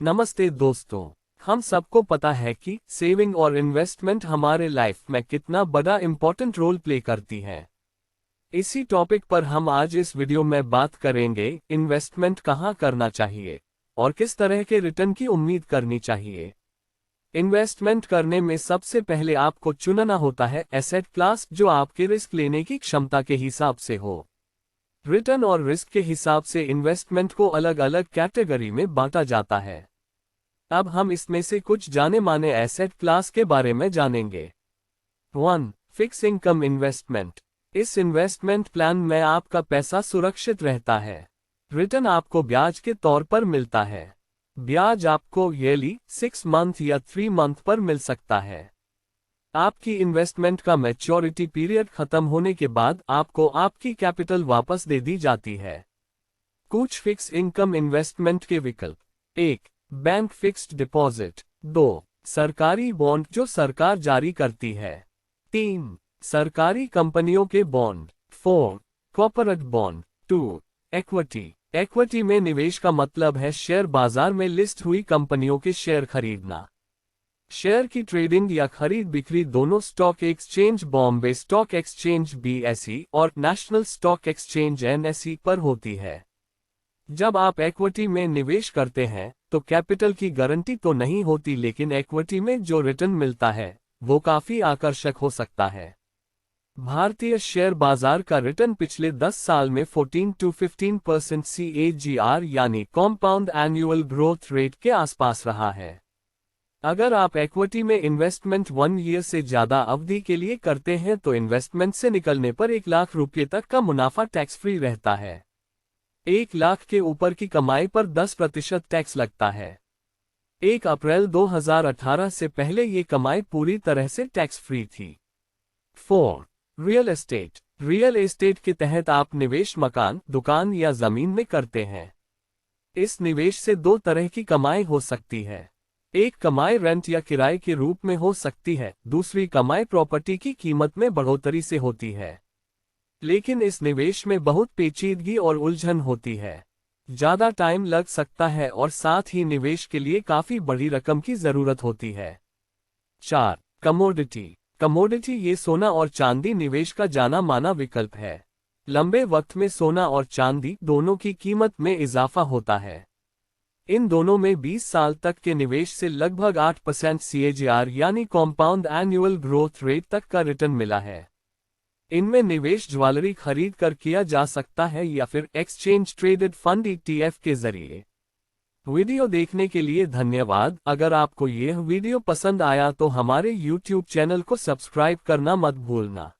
नमस्ते दोस्तों। हम सबको पता है कि सेविंग और इन्वेस्टमेंट हमारे लाइफ में कितना बड़ा इम्पोर्टेंट रोल प्ले करती है। इसी टॉपिक पर हम आज इस वीडियो में बात करेंगे, इन्वेस्टमेंट कहाँ करना चाहिए और किस तरह के रिटर्न की उम्मीद करनी चाहिए। इन्वेस्टमेंट करने में सबसे पहले आपको चुनना होता है एसेट क्लास जो आपके रिस्क लेने की क्षमता के हिसाब से हो। रिटर्न और रिस्क के हिसाब से इन्वेस्टमेंट को अलग अलग कैटेगरी में बांटा जाता है। अब हम इसमें से कुछ जाने माने एसेट क्लास के बारे में जानेंगे। 1. Fix income investment. इस इन्वेस्टमेंट प्लान में आपका पैसा सुरक्षित रहता है। रिटर्न आपको ब्याज के तौर पर मिलता है। ब्याज आपको ईयरली 6 मंथ या 3 मंथ पर मिल सकता है। आपकी इन्वेस्टमेंट का मैच्योरिटी पीरियड खत्म होने के बाद आपको आपकी कैपिटल वापस दे दी जाती है। कुछ फिक्स इनकम इन्वेस्टमेंट के विकल्प। 1. Bank fixed deposit. 2. सरकारी बॉन्ड जो सरकार जारी करती है। 3. सरकारी कंपनियों के bond. 4. Corporate bond. 2. Equity. Equity में निवेश का मतलब है शेयर बाजार में लिस्ट हुई कंपनियों के शेयर खरीदना। शेयर की ट्रेडिंग या खरीद बिक्री दोनों stock exchange Bombay stock exchange BSE और नेशनल स्टॉक एक्सचेंज NSE पर होती है। जब आप इक्विटी में निवेश करते हैं तो कैपिटल की गारंटी तो नहीं होती, लेकिन इक्विटी में जो रिटर्न मिलता है वो काफी आकर्षक हो सकता है। भारतीय शेयर बाजार का रिटर्न पिछले 10 साल में 14 to 15% CAGR यानी कॉम्पाउंड एनुअल ग्रोथ रेट के आसपास रहा है। अगर आप इक्विटी में इन्वेस्टमेंट 1 ईयर से ज्यादा अवधि के लिए करते हैं तो इन्वेस्टमेंट से निकलने पर 1 लाख रुपये तक का मुनाफा टैक्स फ्री रहता है। 1 लाख के ऊपर की कमाई पर 10% टैक्स लगता है। 1 अप्रैल 2018 से पहले ये कमाई पूरी तरह से टैक्स फ्री थी। 4. Real estate. रियल एस्टेट के तहत आप निवेश मकान, दुकान या जमीन में करते हैं। इस निवेश से 2 तरह की कमाई हो सकती है। एक कमाई रेंट या किराए के रूप में हो सकती है, दूसरी कमाई प्रॉपर्टी की कीमत में बढ़ोतरी से होती है। लेकिन इस निवेश में बहुत पेचीदगी और उलझन होती है। ज्यादा टाइम लग सकता है और साथ ही निवेश के लिए काफी बड़ी रकम की जरूरत होती है। 4. कमोडिटी। कमोडिटी ये सोना और चांदी निवेश का जाना माना विकल्प है। लंबे वक्त में सोना और चांदी दोनों की कीमत में इजाफा होता है। इन दोनों में 20 साल तक के निवेश से लगभग 8% CAGR यानी कॉम्पाउंड एनुअल ग्रोथ रेट तक का रिटर्न मिला है। इनमें निवेश ज्वेलरी खरीद कर किया जा सकता है या फिर एक्सचेंज ट्रेडेड फंड ETF के जरिए। वीडियो देखने के लिए धन्यवाद। अगर आपको यह वीडियो पसंद आया तो हमारे YouTube चैनल को सब्सक्राइब करना मत भूलना।